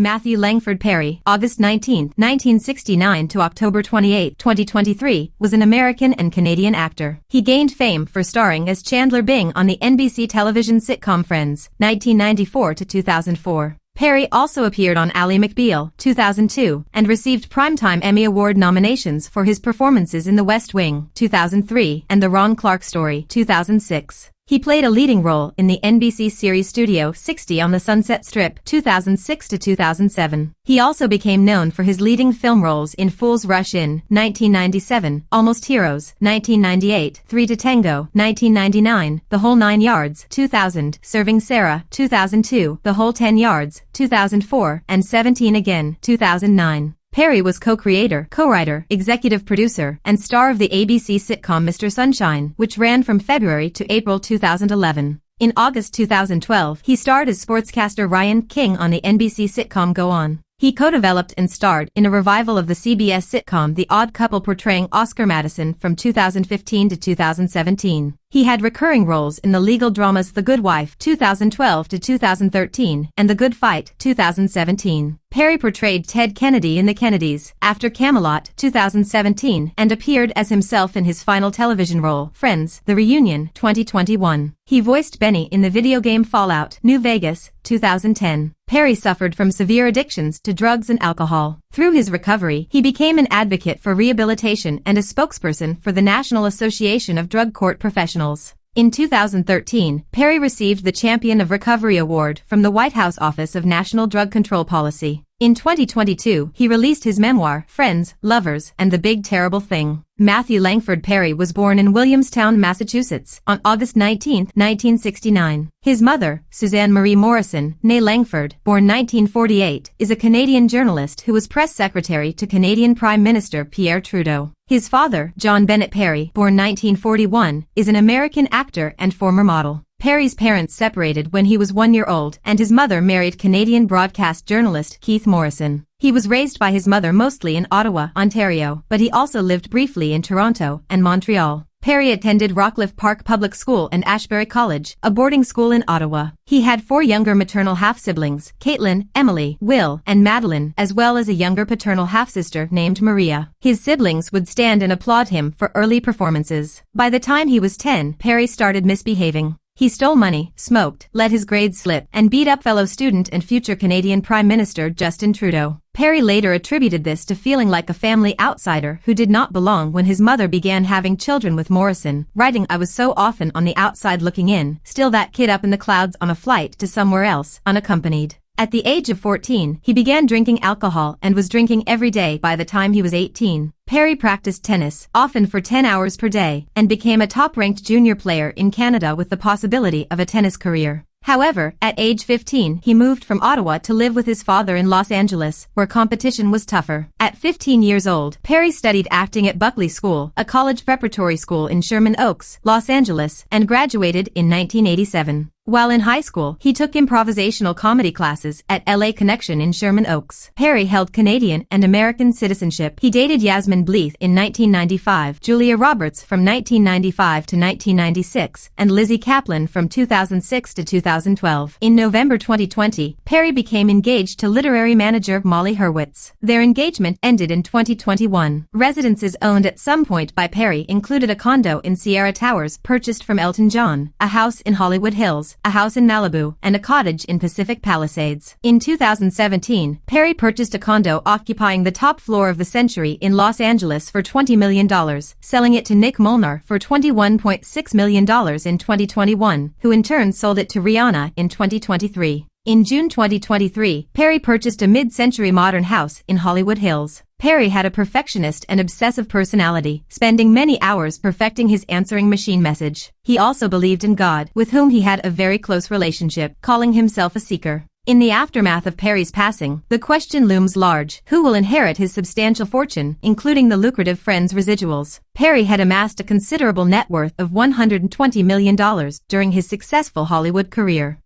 Matthew Langford Perry, August 19, 1969 to October 28, 2023, was an American and Canadian actor. He gained fame for starring as Chandler Bing on the NBC television sitcom Friends, 1994 to 2004. Perry also appeared on Ally McBeal, 2002, and received Primetime Emmy Award nominations for his performances in The West Wing, 2003, and The Ron Clark Story, 2006. He played a leading role in the NBC series Studio 60 on the Sunset Strip, 2006 to 2007. He also became known for his leading film roles in Fool's Rush in 1997, Almost Heroes, 1998, Three to Tango, 1999, The Whole 9 Yards, 2000, Serving Sarah, 2002, The Whole 10 Yards, 2004, and 17 Again, 2009. Perry was co-creator, co-writer, executive producer, and star of the ABC sitcom Mr. Sunshine, which ran from February to April 2011. In August 2012, he starred as sportscaster Ryan King on the NBC sitcom Go On. He co-developed and starred in a revival of the CBS sitcom The Odd Couple portraying Oscar Madison from 2015 to 2017. He had recurring roles in the legal dramas The Good Wife, 2012 to 2013, and The Good Fight, 2017. Perry portrayed Ted Kennedy in The Kennedys, after Camelot, 2017, and appeared as himself in his final television role, Friends, The Reunion, 2021. He voiced Benny in the video game Fallout, New Vegas, 2010. Perry suffered from severe addictions to drugs and alcohol. Through his recovery, he became an advocate for rehabilitation and a spokesperson for the National Association of Drug Court Professionals. In 2013, Perry received the Champion of Recovery Award from the White House Office of National Drug Control Policy. In 2022, he released his memoir, Friends, Lovers, and the Big Terrible Thing. Matthew Langford Perry was born in Williamstown, Massachusetts, on August 19, 1969. His mother, Suzanne Marie Morrison, née Langford, born 1948, is a Canadian journalist who was press secretary to Canadian Prime Minister Pierre Trudeau. His father, John Bennett Perry, born 1941, is an American actor and former model. Perry's parents separated when he was 1 year old, and his mother married Canadian broadcast journalist Keith Morrison. He was raised by his mother mostly in Ottawa, Ontario, but he also lived briefly in Toronto and Montreal. Perry attended Rockcliffe Park Public School and Ashbury College, a boarding school in Ottawa. He had 4 younger maternal half-siblings, Caitlin, Emily, Will, and Madeline, as well as a younger paternal half-sister named Maria. His siblings would stand and applaud him for early performances. By the time he was 10, Perry started misbehaving. He stole money, smoked, let his grades slip, and beat up fellow student and future Canadian Prime Minister Justin Trudeau. Perry later attributed this to feeling like a family outsider who did not belong when his mother began having children with Morrison, writing, "I was so often on the outside looking in, still that kid up in the clouds on a flight to somewhere else, unaccompanied." At the age of 14, he began drinking alcohol and was drinking every day by the time he was 18. Perry practiced tennis, often for 10 hours per day, and became a top-ranked junior player in Canada with the possibility of a tennis career. However, at age 15, he moved from Ottawa to live with his father in Los Angeles, where competition was tougher. At 15 years old, Perry studied acting at Buckley School, a college preparatory school in Sherman Oaks, Los Angeles, and graduated in 1987. While in high school, he took improvisational comedy classes at LA Connection in Sherman Oaks. Perry held Canadian and American citizenship. He dated Yasmine Bleeth in 1995, Julia Roberts from 1995 to 1996, and Lizzy Caplan from 2006 to 2012. In November 2020, Perry became engaged to literary manager Molly Hurwitz. Their engagement ended in 2021. Residences owned at some point by Perry included a condo in Sierra Towers purchased from Elton John, a house in Hollywood Hills, a house in Malibu, and a cottage in Pacific Palisades. In 2017, Perry purchased a condo occupying the top floor of the Century in Los Angeles for $20 million, selling it to Nick Molnar for $21.6 million in 2021, who in turn sold it to Rihanna in 2023. In June 2023, Perry purchased a mid-century modern house in Hollywood Hills. Perry had a perfectionist and obsessive personality, spending many hours perfecting his answering machine message. He also believed in God, with whom he had a very close relationship, calling himself a seeker. In the aftermath of Perry's passing, the question looms large: who will inherit his substantial fortune, including the lucrative Friends residuals? Perry had amassed a considerable net worth of $120 million during his successful Hollywood career.